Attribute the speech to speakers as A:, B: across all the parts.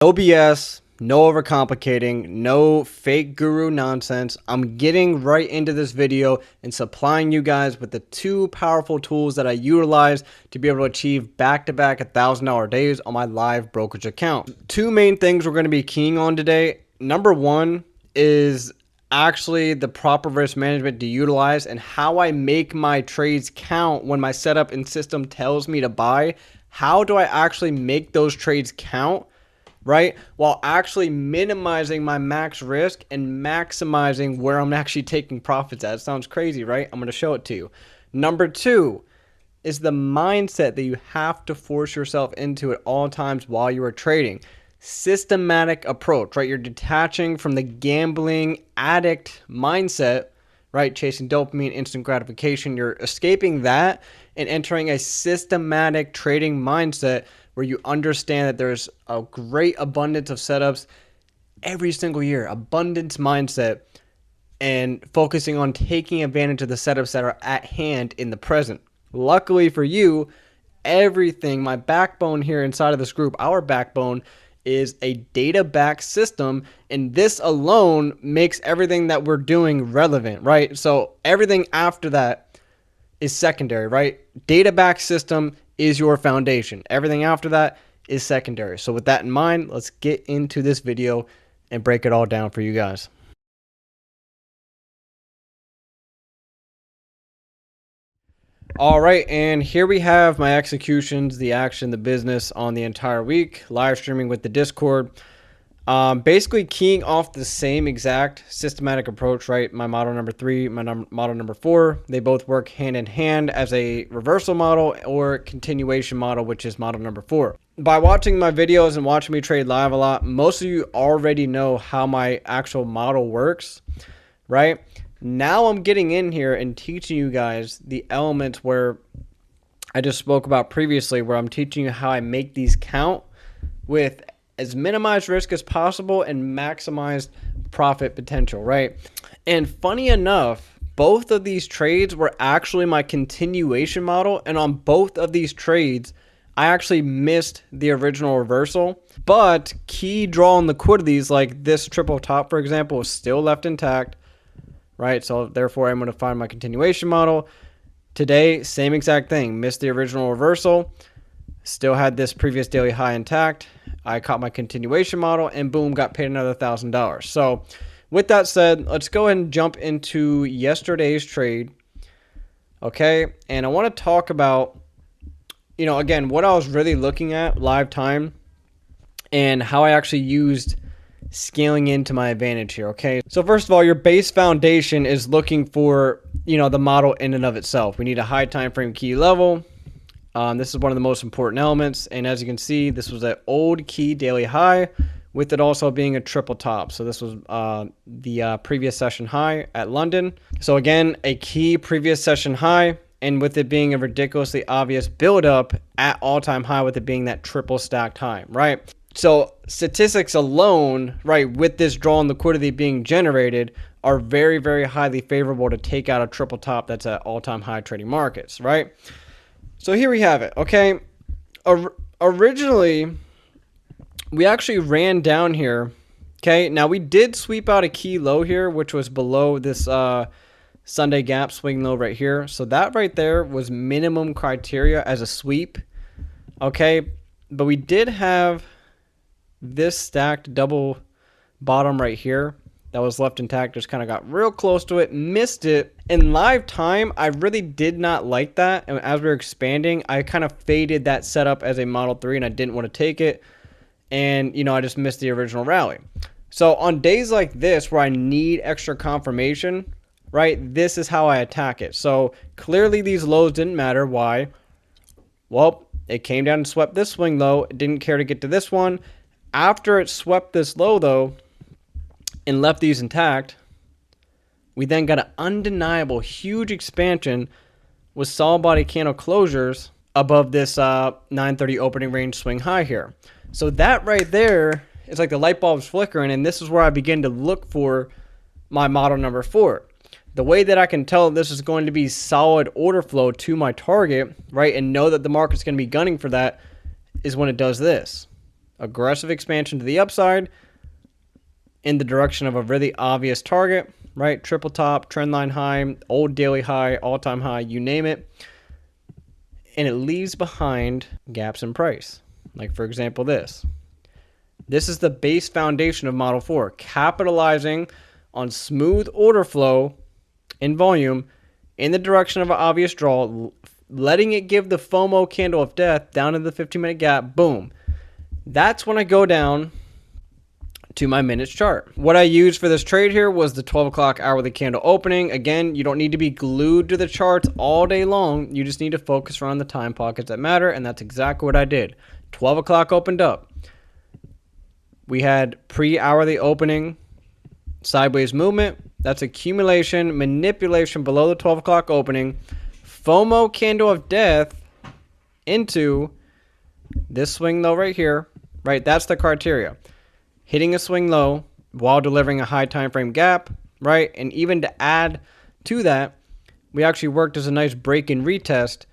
A: No BS, no overcomplicating, no fake guru nonsense. I'm getting right into this video and supplying you guys with the two powerful tools that I utilize to be able to achieve back-to-back $1,000 days on my live brokerage account. Two main things we're going to be keying on today. Number one is actually the proper risk management to utilize and how I make my trades count when my setup and system tells me to buy. How do I actually make those trades count, right? While actually minimizing my max risk and maximizing where I'm actually taking profits at. It sounds crazy, right? I'm going to show it to you. Number two is the mindset that you have to force yourself into at all times while you are trading. Systematic approach, right? You're detaching from the gambling addict mindset, right? Chasing dopamine, instant gratification. You're escaping that and entering a systematic trading mindset where you understand that there's a great abundance of setups every single year, abundance mindset, and focusing on taking advantage of the setups that are at hand in the present. Luckily for you, everything, my backbone here inside of this group, our backbone is a data-backed system, and this alone makes everything that we're doing relevant, right? So everything after that is secondary, right? Data-backed system is your foundation. Everything after that is secondary. So with that in mind, let's get into this video and break it all down for you guys. All right, and here we have my executions, the action, the business on the entire week, live streaming with the Discord. Basically keying off the same exact systematic approach, right? My model number 3, my model number 4, they both work hand in hand as a reversal model or continuation model, which is model number 4. By watching my videos and watching me trade live a lot, most of you already know how my actual model works, right? Now I'm getting in here and teaching you guys the elements where I just spoke about previously, where I'm teaching you how I make these count with as minimized risk as possible and maximized profit potential, right? And funny enough, both of these trades were actually my continuation model, and on both of these trades, I actually missed the original reversal, but key draw and liquidities like this triple top, for example, is still left intact, right? So therefore, I'm going to find my continuation model. Today, same exact thing, missed the original reversal, still had this previous daily high intact. I caught my continuation model and boom, got paid another $1,000. So with that said, let's go ahead and jump into yesterday's trade. Okay. And I want to talk about, again, what I was really looking at live time and how I actually used scaling into my advantage here. Okay. So first of all, your base foundation is looking for, the model in and of itself. We need a high time frame key level. This is one of the most important elements. And as you can see, this was an old key daily high with it also being a triple top. So this was the previous session high at London. So again, a key previous session high, and with it being a ridiculously obvious buildup at all-time high with it being that triple stacked high, right? So statistics alone, right, with this draw and liquidity being generated are very, very highly favorable to take out a triple top that's at all-time high trading markets, right? So here we have it, okay? Originally, we actually ran down here, okay? Now, we did sweep out a key low here, which was below this Sunday gap swing low right here. So that right there was minimum criteria as a sweep, okay? But we did have this stacked double bottom right here that was left intact, just kind of got real close to it, missed it. In live time, I really did not like that. And as we were expanding, I kind of faded that setup as a Model 3 and I didn't want to take it. And, I just missed the original rally. So on days like this where I need extra confirmation, right, this is how I attack it. So clearly these lows didn't matter. Why? Well, it came down and swept this swing low. It didn't care to get to this one. After it swept this low, though, and left these intact, we then got an undeniable huge expansion with solid body candle closures above this 930 opening range swing high here. So that right there is like the light bulbs flickering, and this is where I begin to look for my model number 4. The way that I can tell this is going to be solid order flow to my target, right, and know that the market's going to be gunning for that is when it does this. aggressive expansion to the upside in the direction of a really obvious target, right? Triple top, trend line high, old daily high, all-time high, you name it. And it leaves behind gaps in price. Like, for example, this. This is the base foundation of Model 4, capitalizing on smooth order flow in volume in the direction of an obvious draw, letting it give the FOMO candle of death down to the 15-minute gap. Boom. That's when I go down to my minutes chart. What I used for this trade here was the 12 o'clock hourly candle opening. Again, you don't need to be glued to the charts all day long. You just need to focus around the time pockets that matter, and that's exactly what I did. 12 o'clock opened up. We had pre-hourly opening, sideways movement. That's accumulation, manipulation below the 12 o'clock opening. FOMO candle of death into this swing low right here. Right, that's the criteria. Hitting a swing low while delivering a high time frame gap, right? And even to add to that, we actually worked as a nice break and retest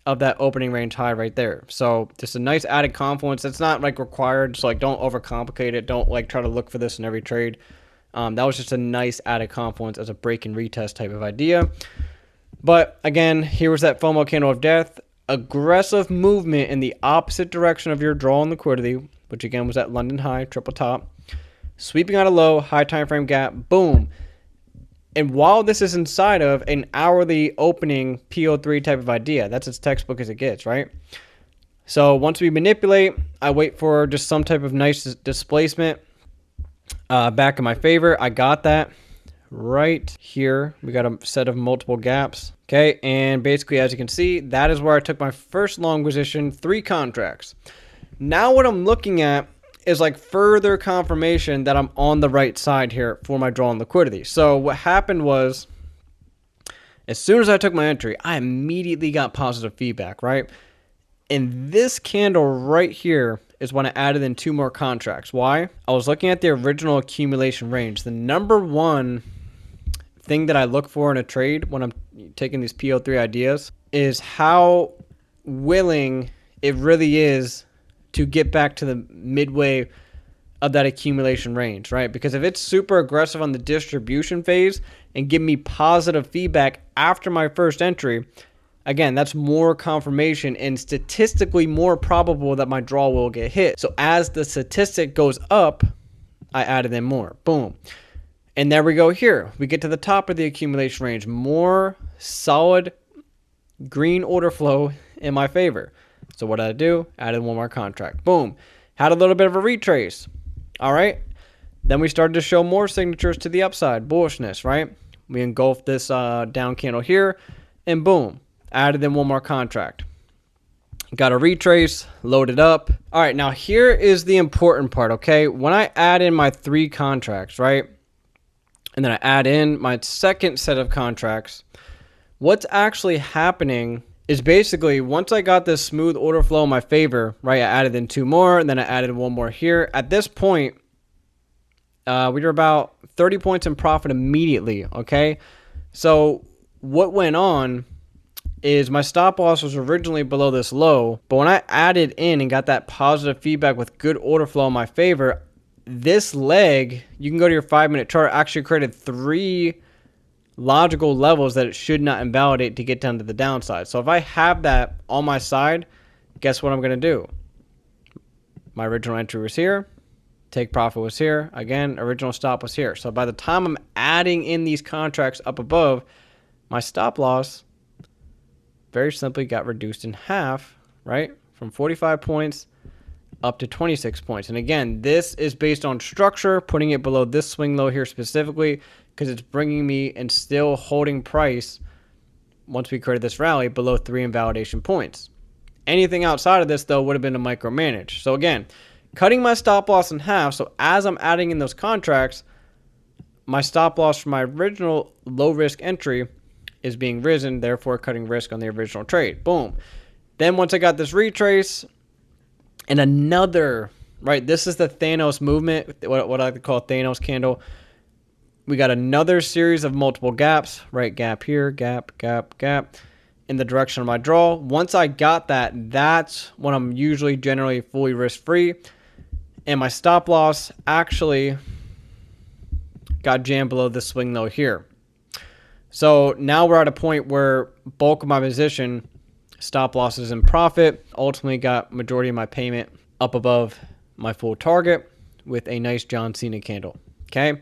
A: of that opening range high right there. So just a nice added confluence. That's not like required, so like don't overcomplicate it. Don't like try to look for this in every trade. That was just a nice added confluence as a break and retest type of idea. But again, here was that FOMO candle of death. Aggressive movement in the opposite direction of your draw and liquidity, which again was that London high, triple top. Sweeping out a low, high time frame gap, boom. And while this is inside of an hourly opening PO3 type of idea, that's as textbook as it gets, right? So once we manipulate, I wait for just some type of nice displacement back in my favor. I got that right here. We got a set of multiple gaps. Okay, and basically, as you can see, that is where I took my first long position, 3 contracts. Now what I'm looking at is like further confirmation that I'm on the right side here for my draw and liquidity. So what happened was, as soon as I took my entry, I immediately got positive feedback, right? And this candle right here is when I added in 2 more contracts. Why? I was looking at the original accumulation range. The number one thing that I look for in a trade when I'm taking these PO3 ideas is how willing it really is to get back to the midway of that accumulation range, right? Because if it's super aggressive on the distribution phase and give me positive feedback after my first entry, again, that's more confirmation and statistically more probable that my draw will get hit. So as the statistic goes up, I added in more. Boom. And there we go here. We get to the top of the accumulation range. More solid green order flow in my favor. So what did I do? Added 1 more contract. Boom. Had a little bit of a retrace. All right. Then we started to show more signatures to the upside. Bullishness, right? We engulfed this down candle here. And boom. Added in 1 more contract. Got a retrace. Loaded up. All right. Now here is the important part, okay? When I add in my 3 contracts, right? And then I add in my second set of contracts. What's actually happening is basically once I got this smooth order flow in my favor, right, I added in 2 more, and then I added 1 more here. At this point, we were about 30 points in profit immediately, okay? So what went on is my stop loss was originally below this low, but when I added in and got that positive feedback with good order flow in my favor, this leg, you can go to your 5-minute chart, actually created 3 logical levels that it should not invalidate to get down to the downside. So if I have that on my side, guess what I'm going to do? My original entry was here. Take profit was here. Again, original stop was here. So by the time I'm adding in these contracts up above, my stop loss very simply got reduced in half, right? From 45 points up to 26 points. And again, this is based on structure, putting it below this swing low here specifically, because it's bringing me and still holding price once we created this rally below 3 invalidation points. Anything outside of this, though, would have been a micromanage. So again, cutting my stop loss in half. So as I'm adding in those contracts, my stop loss from my original low risk entry is being risen, therefore cutting risk on the original trade. Boom. Then once I got this retrace, and another, right, this is the Thanos movement, what I like to call Thanos candle. We got another series of multiple gaps, right? Gap here, gap, gap, gap, in the direction of my draw. Once I got that, that's when I'm usually generally fully risk-free. And my stop loss actually got jammed below the swing low here. So now we're at a point where bulk of my position, stop losses and profit, ultimately got majority of my payment up above my full target with a nice John Cena candle. Okay.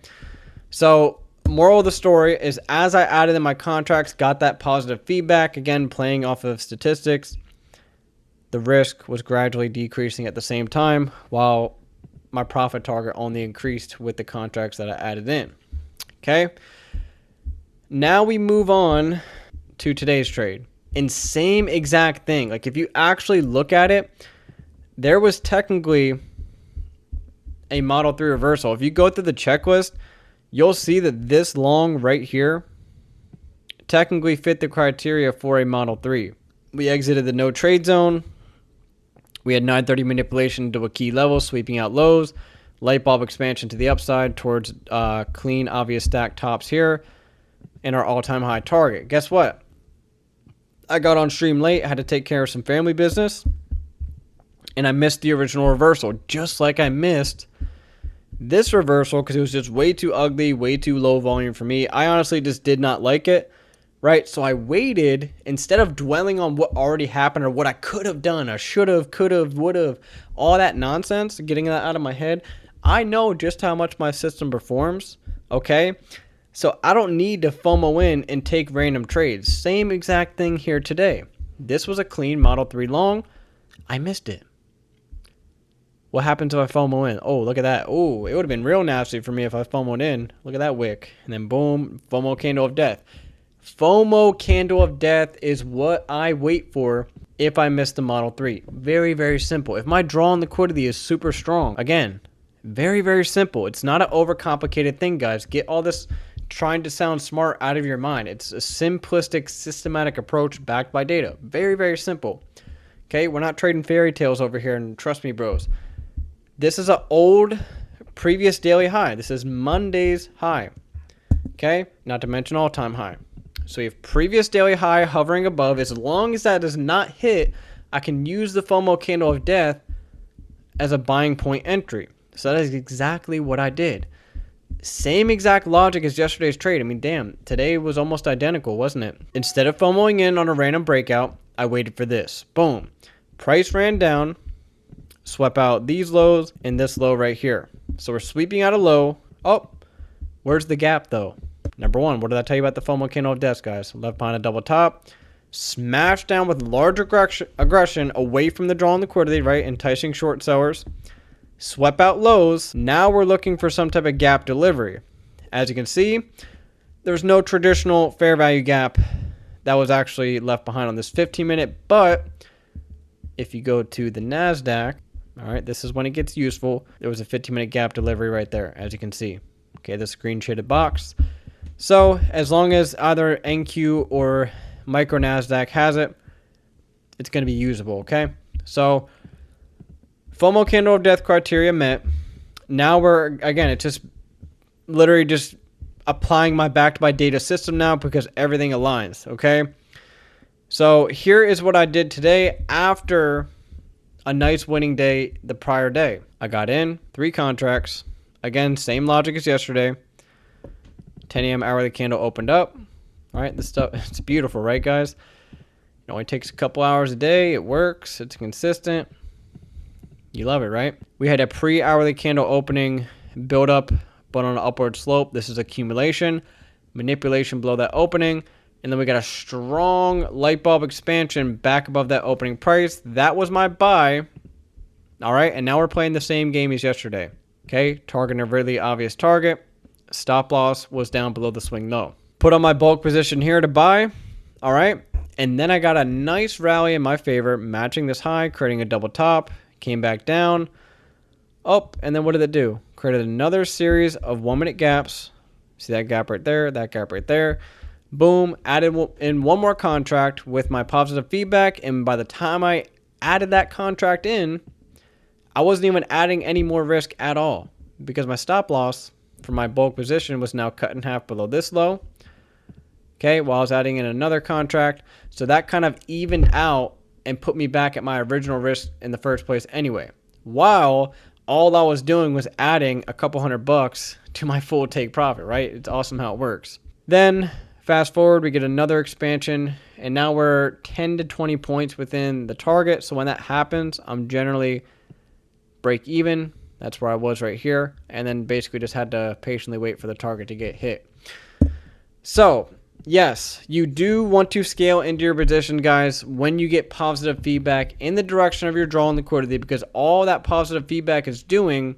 A: So moral of the story is, as I added in my contracts, got that positive feedback, again, playing off of statistics, the risk was gradually decreasing at the same time, while my profit target only increased with the contracts that I added in. Okay. Now we move on to today's trade. And same exact thing. Like, if you actually look at it, there was technically a Model 3 reversal. If you go through the checklist, you'll see that this long right here technically fit the criteria for a Model 3. We exited the no trade zone. We had 930 manipulation to a key level, sweeping out lows, light bulb expansion to the upside towards clean, obvious stack tops here, and our all-time high target. Guess what? I got on stream late, had to take care of some family business, and I missed the original reversal, just like I missed this reversal because it was just way too ugly, way too low volume for me. I honestly just did not like it, right? So I waited, instead of dwelling on what already happened or what I could have done, I should have, could have, would have, all that nonsense, getting that out of my head. I know just how much my system performs, okay? So I don't need to FOMO in and take random trades. Same exact thing here today. This was a clean Model 3 long. I missed it. What happens if I FOMO in? Oh, look at that. Oh, it would have been real nasty for me if I FOMO'd in. Look at that wick. And then boom, FOMO candle of death. FOMO candle of death is what I wait for if I miss the Model 3. Very, very simple. If my draw on liquidity is super strong, again, very, very simple. It's not an overcomplicated thing, guys. Get all this trying to sound smart out of your mind. It's a simplistic, systematic approach backed by data. Very, very simple. Okay, we're not trading fairy tales over here, and trust me, bros. This is an old previous daily high. This is Monday's high. Okay, not to mention all-time high. So you have previous daily high hovering above. As long as that does not hit, I can use the FOMO candle of death as a buying point entry. So that is exactly what I did. Same exact logic as yesterday's trade. I mean, damn, today was almost identical, wasn't it? Instead of FOMOing in on a random breakout, I waited for this. Boom. Price ran down, swept out these lows and this low right here. So we're sweeping out a low. Oh, where's the gap though? Number one, what did I tell you about the FOMO candle of death, guys? Left behind a double top. Smash down with large aggression away from the draw on liquidity, right? Enticing short sellers. Swept out lows. Now we're looking for some type of gap delivery. As you can see, there's no traditional fair value gap that was actually left behind on this 15-minute. But if you go to the NASDAQ, all right, this is when it gets useful. There was a 15-minute gap delivery right there, as you can see. Okay, this green shaded box. So as long as either NQ or micro NASDAQ has it, it's going to be usable, okay? So FOMO candle of death criteria met. Now we're, again, it's just literally just applying my backed by data system now because everything aligns, okay? So here is what I did today after a nice winning day the prior day. I got in 3 contracts. Again, same logic as yesterday. 10 a.m. hourly candle opened up. All right, this stuff, it's beautiful, right, guys? It only takes a couple hours a day. It works. It's consistent. You love it, right? We had a pre-hourly candle opening build up, but on an upward slope. This is accumulation, manipulation below that opening. And then we got a strong light bulb expansion back above that opening price. That was my buy. All right, and now we're playing the same game as yesterday. Okay, targeting a really obvious target. Stop loss was down below the swing low. Put on my bulk position here to buy. All right, and then I got a nice rally in my favor, matching this high, creating a double top. Came back down. Oh, and then what did it do? Created another series of 1-minute gaps. See that gap right there, that gap right there. Boom, added in one more contract with my positive feedback, and by the time I added that contract in, I wasn't even adding any more risk at all because my stop loss for my bulk position was now cut in half below this low. Okay, while I was adding in another contract. So that kind of evened out and put me back at my original risk in the first place anyway, while all I was doing was adding a couple $100 to my full take profit, right? It's awesome how it works. Then fast forward, we get another expansion, and now we're 10 to 20 points within the target. So when that happens, I'm generally break even. That's where I was right here. And then basically just had to patiently wait for the target to get hit. So yes, you do want to scale into your position, guys, when you get positive feedback in the direction of your draw and liquidity, because all that positive feedback is doing,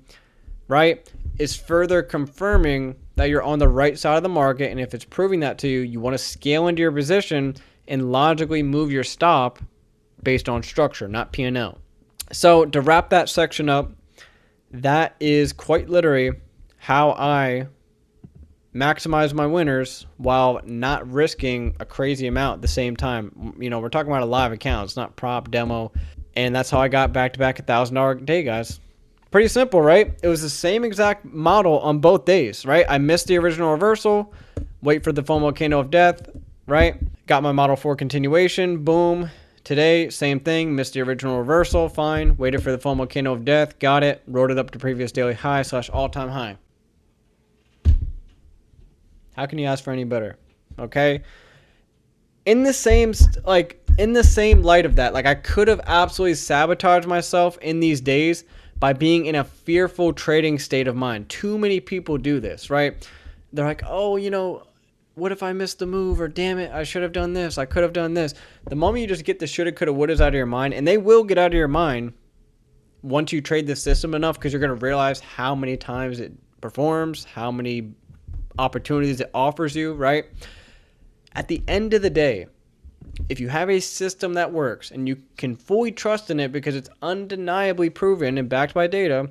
A: right, is further confirming that you're on the right side of the market. And if it's proving that to you, you want to scale into your position and logically move your stop based on structure, not P&L. So to wrap that section up, that is quite literally how I maximize my winners while not risking a crazy amount at the same time. You know, we're talking about a live account. It's not prop, demo. And that's how I got back-to-back $1,000 a day, guys. Pretty simple, right? It was the same exact model on both days, right? I missed the original reversal, wait for the FOMO candle of death, right? Got my model for continuation, boom. Today, same thing, missed the original reversal, fine. Waited for the FOMO candle of death, got it, rode it up to previous daily high / all-time high. How can you ask for any better? Okay. In the same light of that, like, I could have absolutely sabotaged myself in these days by being in a fearful trading state of mind. Too many people do this, right? They're like, oh, you know, what if I missed the move? Or damn it, I should have done this. I could have done this. The moment you just get the shoulda, coulda, wouldas out of your mind, and they will get out of your mind once you trade the system enough, because you're going to realize how many times it performs, how many opportunities it offers you, right? At the end of the day, if you have a system that works and you can fully trust in it because it's undeniably proven and backed by data,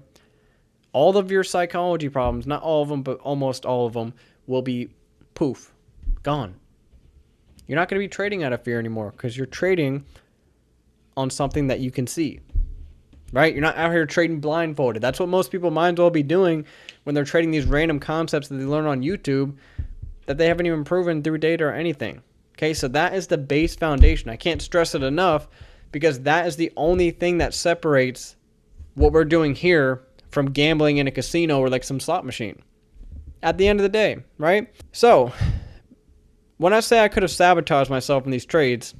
A: all of your psychology problems, not all of them, but almost all of them, will be poof, gone. You're not going to be trading out of fear anymore because you're trading on something that you can see, right? You're not out here trading blindfolded. That's what most people might as well be doing when they're trading these random concepts that they learn on YouTube that they haven't even proven through data or anything. Okay, so that is the base foundation. I can't stress it enough because that is the only thing that separates what we're doing here from gambling in a casino or like some slot machine at the end of the day, right? So when I say I could have sabotaged myself in these trades,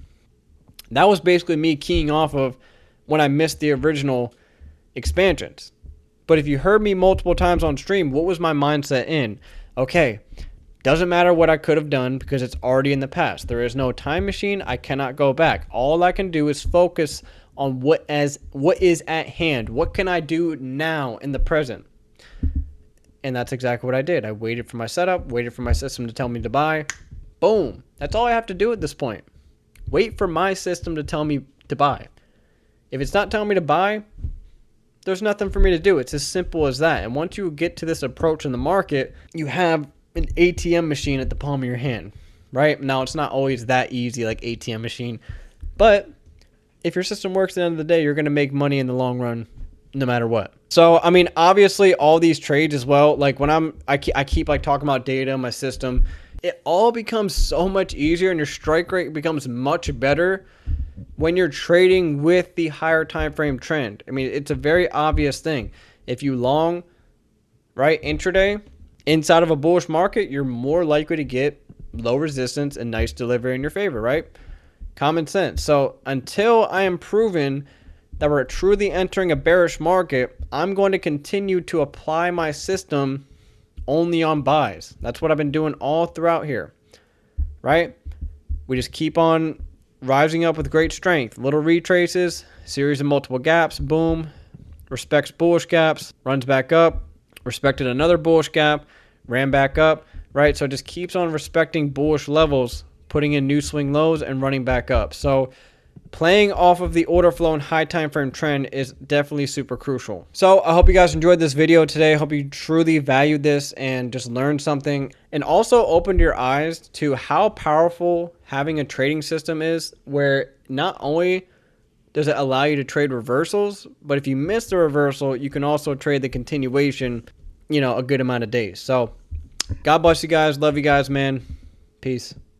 A: that was basically me keying off of when I missed the original expansions. But if you heard me multiple times on stream, what was my mindset in? Okay, doesn't matter what I could have done because it's already in the past. There is no time machine. I cannot go back. All I can do is focus on what is at hand. What can I do now in the present? And that's exactly what I did. I waited for my setup, waited for my system to tell me to buy. Boom. That's all I have to do at this point. Wait for my system to tell me to buy. If it's not telling me to buy, there's nothing for me to do. It's as simple as that. And once you get to this approach in the market, you have an ATM machine at the palm of your hand, right? Now, it's not always that easy, like ATM machine, but if your system works at the end of the day, you're going to make money in the long run, no matter what. So, I mean, obviously all these trades as well, like when I keep like talking about data, my system, it all becomes so much easier and your strike rate becomes much better when you're trading with the higher time frame trend. I mean, it's a very obvious thing. If you long, right, intraday, inside of a bullish market, you're more likely to get low resistance and nice delivery in your favor, right? Common sense. So until I am proven that we're truly entering a bearish market, I'm going to continue to apply my system only on buys. That's what I've been doing all throughout here, right? We just keep on rising up with great strength. Little retraces, series of multiple gaps, boom, respects bullish gaps, runs back up, respected another bullish gap, ran back up, right? So it just keeps on respecting bullish levels, putting in new swing lows and running back up. So playing off of the order flow and high time frame trend is definitely super crucial. So I hope you guys enjoyed this video today. I hope you truly valued this and just learned something, and also opened your eyes to how powerful having a trading system is, where not only does it allow you to trade reversals, but if you miss the reversal, you can also trade the continuation, you know, a good amount of days. So God bless you guys. Love you guys, man. Peace.